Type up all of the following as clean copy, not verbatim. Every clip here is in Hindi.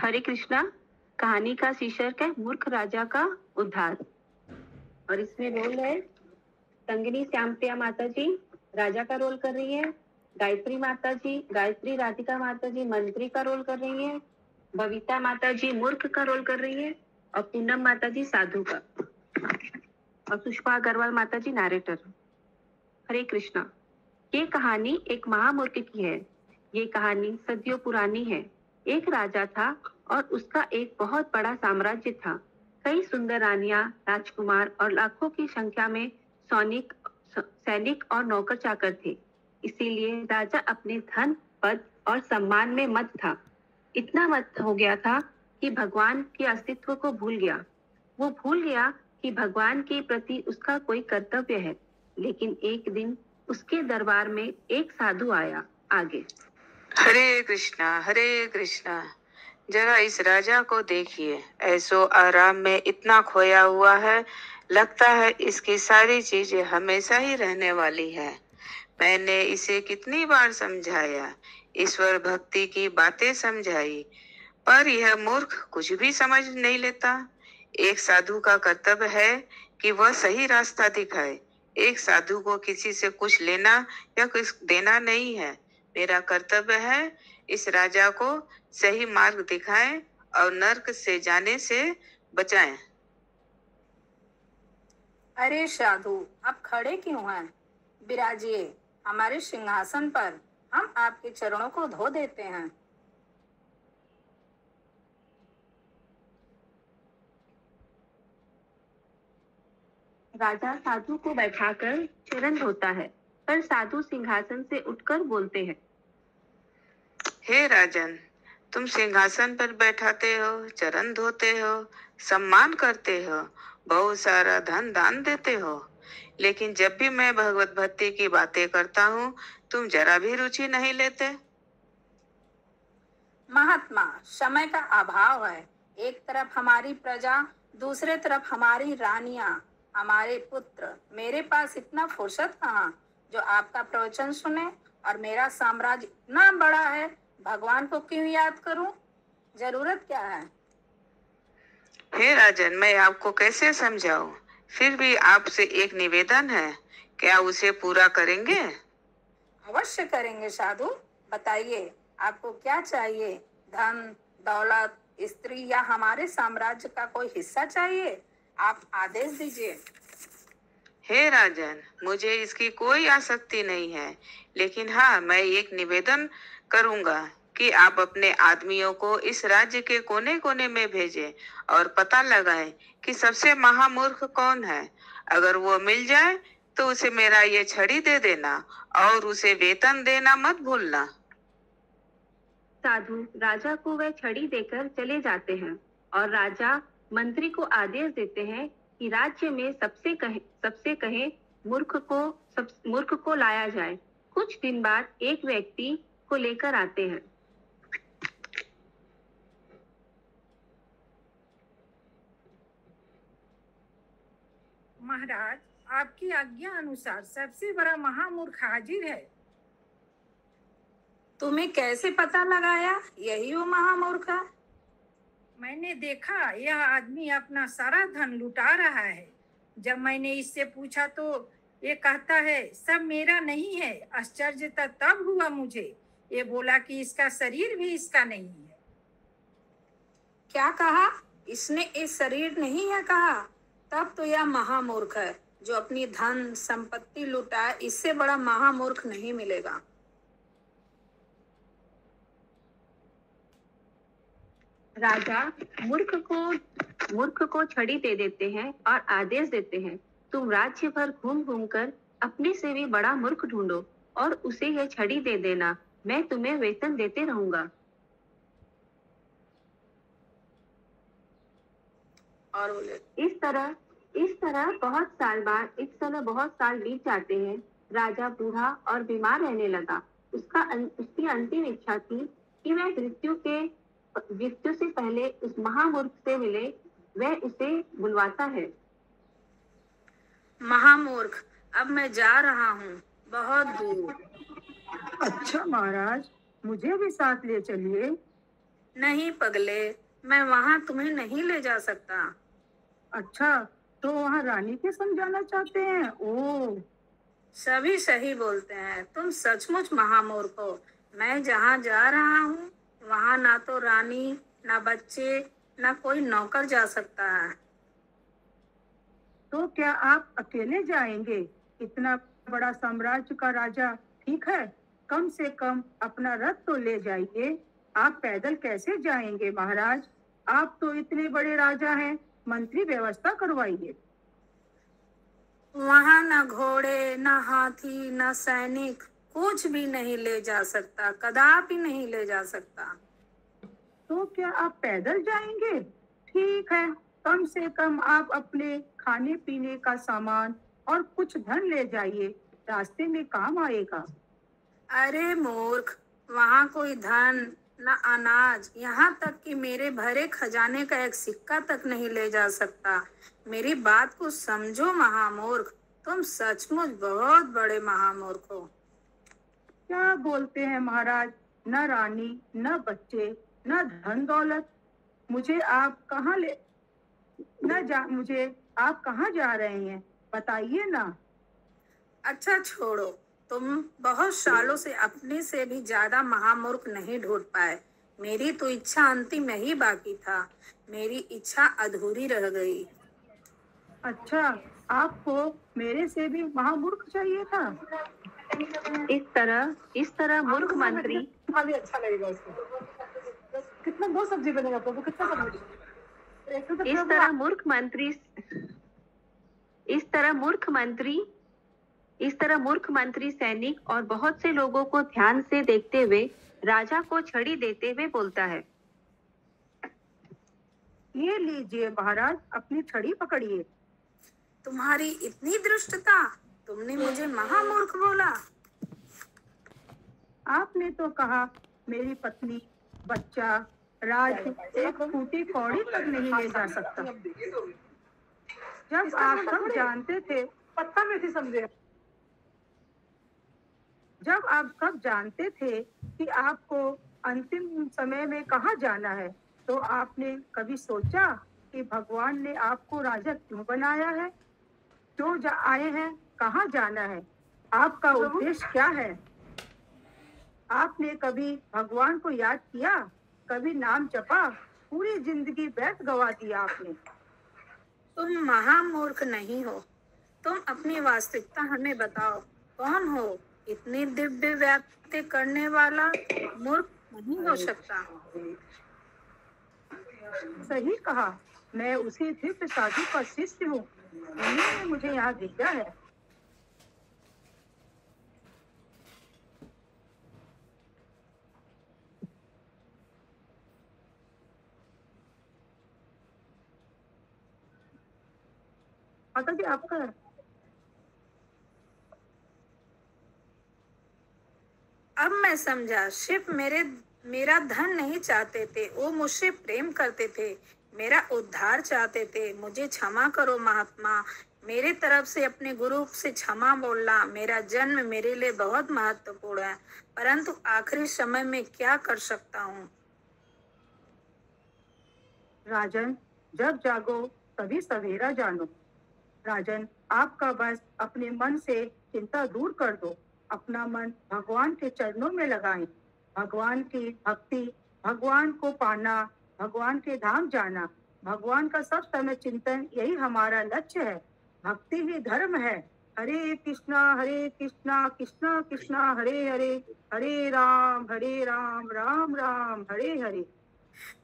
हरे कृष्णा। कहानी का शीर्षक है मूर्ख राजा का उद्धार और इसमें रोल है संगिनी श्यामप्रिया माता जी राजा का रोल कर रही है, गायत्री माता जी, गायत्री राधिका माता जी मंत्री का रोल कर रही है, बबीता माता जी मूर्ख का रोल कर रही है और पूनम माता जी साधु का और पुष्पा अग्रवाल माता जी नरेटर। हरे कृष्णा। ये कहानी एक महामूर्ख की है। ये कहानी सदियों पुरानी है। एक राजा था और उसका एक बहुत बड़ा साम्राज्य था। कई सुंदर रानियां, राजकुमार और लाखों की संख्या में सैनिक और नौकर चाकर थे। इसीलिए राजा अपने धन, पद और सम्मान में मत था। इतना मत हो गया था कि भगवान के अस्तित्व को भूल गया। वो भूल गया कि भगवान के प्रति उसका कोई कर्तव्य है। लेकिन एक दिन उसके दरबार में एक साधु आया। आगे। हरे कृष्णा। जरा इस राजा को देखिए, ऐसो आराम में इतना खोया हुआ है, लगता है इसकी सारी चीजें हमेशा ही रहने वाली है। मैंने इसे कितनी बार समझाया, ईश्वर भक्ति की बातें समझाई, पर यह मूर्ख कुछ भी समझ नहीं लेता। एक साधु का कर्तव्य है कि वह सही रास्ता दिखाए। एक साधु को किसी से कुछ लेना या कुछ देना नहीं है। मेरा कर्तव्य है इस राजा को सही मार्ग दिखाएं और नर्क से जाने से बचाएं। अरे साधु, आप खड़े क्यों हैं? विराजिए हमारे सिंहासन पर, हम आपके चरणों को धो देते हैं। राजा साधु को बैठाकर चरण धोता है, पर साधु सिंहासन से उठकर बोलते हैं, हे राजन, तुम सिंहासन पर बैठाते हो, चरण धोते हो, सम्मान करते हो, बहुत सारा धन दान देते हो, लेकिन जब भी मैं भगवत भक्ति की बातें करता हूँ, तुम जरा भी रुचि नहीं लेते। महात्मा, समय का अभाव है। एक तरफ हमारी प्रजा, दूसरे तरफ हमारी रानियां, हमारे पुत्र। मेरे पास इतना फुर्सत कहाँ जो आपका प्रवचन सुने। और मेरा साम्राज्य इतना बड़ा है, भगवान को क्यों याद करूं? जरूरत क्या है? हे राजन, मैं आपको कैसे समझाऊं? फिर भी आपसे एक निवेदन है, क्या उसे पूरा करेंगे? अवश्य करेंगे साधु। बताइए, आपको क्या चाहिए? धन, दौलत, स्त्री या हमारे साम्राज्य का कोई हिस्सा चाहिए? आप आदेश दीजिए। हे राजन, मुझे इसकी कोई आसक्ति नहीं है, लेकिन हाँ, मैं एक निवेदन करूंगा कि आप अपने आदमियों को इस राज्य के कोने कोने में भेजें और पता लगाएं कि सबसे महामूर्ख कौन है। अगर वो मिल जाए तो उसे मेरा ये छड़ी दे देना और उसे वेतन देना मत भूलना। साधु राजा को वह छड़ी देकर चले जाते हैं और राजा मंत्री को आदेश देते हैं कि राज्य में सबसे कहे मूर्ख को लाया जाए। कुछ दिन बाद एक व्यक्ति को लेकर आते हैं। महाराज, आपकी आज्ञा अनुसार सबसे बड़ा महामूर्ख हाजिर है। तुम्हें कैसे पता लगाया यही वो महामूर्ख है? मैंने देखा यह आदमी अपना सारा धन लुटा रहा है। जब मैंने इससे पूछा तो ये कहता है सब मेरा नहीं है। आश्चर्य तब हुआ मुझे। ये बोला कि इसका शरीर भी इसका नहीं है। क्या कहा? इसने ये शरीर नहीं है कहा? तब तो यह महामूर्ख है जो अपनी धन संपत्ति लुटाए। इससे बड़ा महामूर्ख नहीं मिलेगा। राजा मूर्ख को छड़ी दे देते हैं और आदेश देते हैं, तुम राज्य भर घूम घूम कर अपने से भी बड़ा मूर्ख ढूंढो और उसे यह छड़ी दे देना। मैं तुम्हें वेतन देते रहूंगा। और बोले, इस तरह बहुत साल बीत जाते हैं। राजा बूढ़ा और बीमार रहने लगा। उसकी अंतिम इच्छा थी कि वह मृत्यु से पहले उस महामूर्ख से मिले। वह उसे बुलवाता है। महामूर्ख, अब मैं जा रहा हूँ बहुत दूर। अच्छा महाराज, मुझे भी साथ ले चलिए। नहीं पगले, मैं वहाँ तुम्हें नहीं ले जा सकता। अच्छा, तो वहाँ रानी के समझाना चाहते हैं? ओह, सभी सही बोलते हैं, तुम सचमुच महामूर्ख हो। मैं जहाँ जा रहा हूँ वहाँ ना तो रानी, ना बच्चे, ना कोई नौकर जा सकता है। तो क्या आप अकेले जाएंगे? इतना बड़ा साम्राज्य का राजा, ठीक है, कम से कम अपना रथ तो ले जाइए। आप पैदल कैसे जाएंगे महाराज? आप तो इतने बड़े राजा हैं, मंत्री व्यवस्था करवाइए। वहाँ न घोड़े, न हाथी, न सैनिक, कुछ भी नहीं ले जा सकता, कदापि नहीं ले जा सकता। तो क्या आप पैदल जाएंगे? ठीक है, कम से कम आप अपने खाने पीने का सामान और कुछ धन ले जाइए, रास्ते में काम आएगा। अरे मूर्ख, वहाँ कोई धन न अनाज, यहाँ तक कि मेरे भरे खजाने का एक सिक्का तक नहीं ले जा सकता। मेरी बात को समझो महामूर्ख, तुम सचमुच बहुत बड़े महामूर्ख हो। क्या बोलते हैं महाराज? न रानी, न बच्चे, न धन दौलत। मुझे आप कहाँ जा रहे हैं? बताइए ना। अच्छा छोड़ो, तुम बहुत सालों से अपने से भी ज्यादा महामूर्ख नहीं ढूंढ पाए। मेरी तो इच्छा अंतिम यही बाकी था, मेरी इच्छा अधूरी रह गई। अच्छा, आपको मेरे से भी महामूर्ख चाहिए था? इस तरह मूर्ख मंत्री अच्छा लगेगा उसको। कितना दो सब्जी बनेगा प्रभु, कितना सब्जी? इस तरह मूर्ख मंत्री सैनिक और बहुत से लोगों को ध्यान से देखते हुए राजा को छड़ी देते हुए बोलता है, ये लीजिए महाराज, अपनी छड़ी पकड़िए। तुम्हारी इतनी दृष्टता, तुमने मुझे महामूर्ख बोला। आपने तो कहा मेरी पत्नी, बच्चा, राज एक फूटी कौड़ी तक नहीं ले जा सकता। जब आप सब जानते थे, पत्ता में थी समझे। जब आप सब जानते थे कि आपको अंतिम समय में कहाँ जाना है, तो आपने कभी सोचा कि भगवान ने आपको राजा क्यों बनाया है? क्यों आए हैं? कहाँ जाना है? आपका उद्देश्य क्या है? आपने कभी भगवान को याद किया? कभी नाम जपा? पूरी जिंदगी व्यर्थ गवा दी आपने। तुम महामूर्ख नहीं हो, तुम अपनी वास्तविकता हमें बताओ, कौन हो? इतनी दिव्य व्याप्ति करने वाला मूर्ख नहीं हो सकता। सही कहा, मैं उसी दिव्य साधु का शिष्य हूँ, उन्होंने मुझे यहाँ भेजा है। माता जी, आपका अब मैं समझा, सिर्फ मेरा धन नहीं चाहते थे, वो मुझसे प्रेम करते थे, मेरा उद्धार चाहते थे। मुझे क्षमा करो महात्मा, मेरे तरफ से अपने गुरु से क्षमा बोलना। मेरा जन्म मेरे लिए बहुत महत्वपूर्ण है, परंतु आखिरी समय में क्या कर सकता हूँ। राजन, जब जागो तभी सवेरा जानो। राजन, आपका बस अपने मन से चिंता दूर कर दो, अपना मन भगवान के चरणों में लगाएं। भगवान की भक्ति, भगवान को पाना, भगवान के धाम जाना, भगवान का सब समय चिंतन, यही हमारा लक्ष्य है। भक्ति ही धर्म है। हरे कृष्णा कृष्णा कृष्णा हरे हरे, हरे राम राम राम हरे हरे।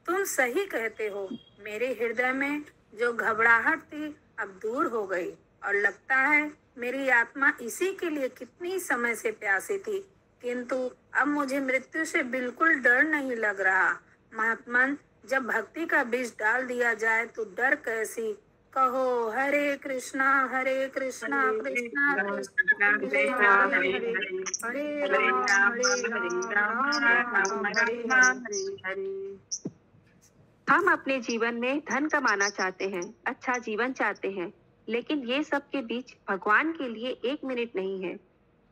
तुम सही कहते हो, मेरे हृदय में जो घबराहट थी अब दूर हो गई, और लगता है मेरी आत्मा इसी के लिए कितनी समय से प्यासी थी, किंतु अब मुझे मृत्यु से बिल्कुल डर नहीं लग रहा। महात्मन, जब भक्ति का बीज डाल दिया जाए तो डर कैसी? कहो हरे कृष्णा कृष्णा कृष्णा हरे राम हम अपने जीवन में धन कमाना चाहते हैं, अच्छा जीवन चाहते हैं, लेकिन ये सब के बीच भगवान के लिए 1 मिनट नहीं है।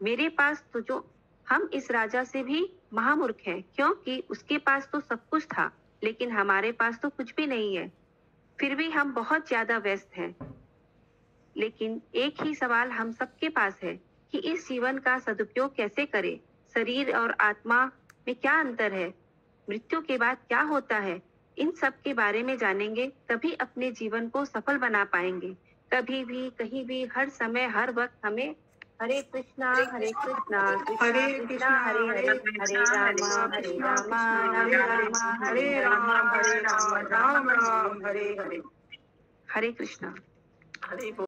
मेरे पास तो हम इस राजा से भी महामूर्ख हैं, क्योंकि उसके पास तो सब कुछ था, लेकिन हमारे पास तो कुछ भी नहीं है। फिर भी हम बहुत ज्यादा व्यस्त हैं। लेकिन एक ही सवाल हम सबके पास है कि इस जीवन का सदुपयोग कैसे करें। शरीर और आत्मा में क्या अंतर है? मृत्यु के बाद क्या होता है? इन सब के बारे में जानेंगे तभी अपने जीवन को सफल बना पाएंगे। कभी भी, कहीं भी, हर समय, हर वक्त हमें हरे कृष्णा कृष्णा कृष्णा हरे हरे, हरे रामा हरे राम, राम राम, हरे हरे। हरे कृष्णा। हरे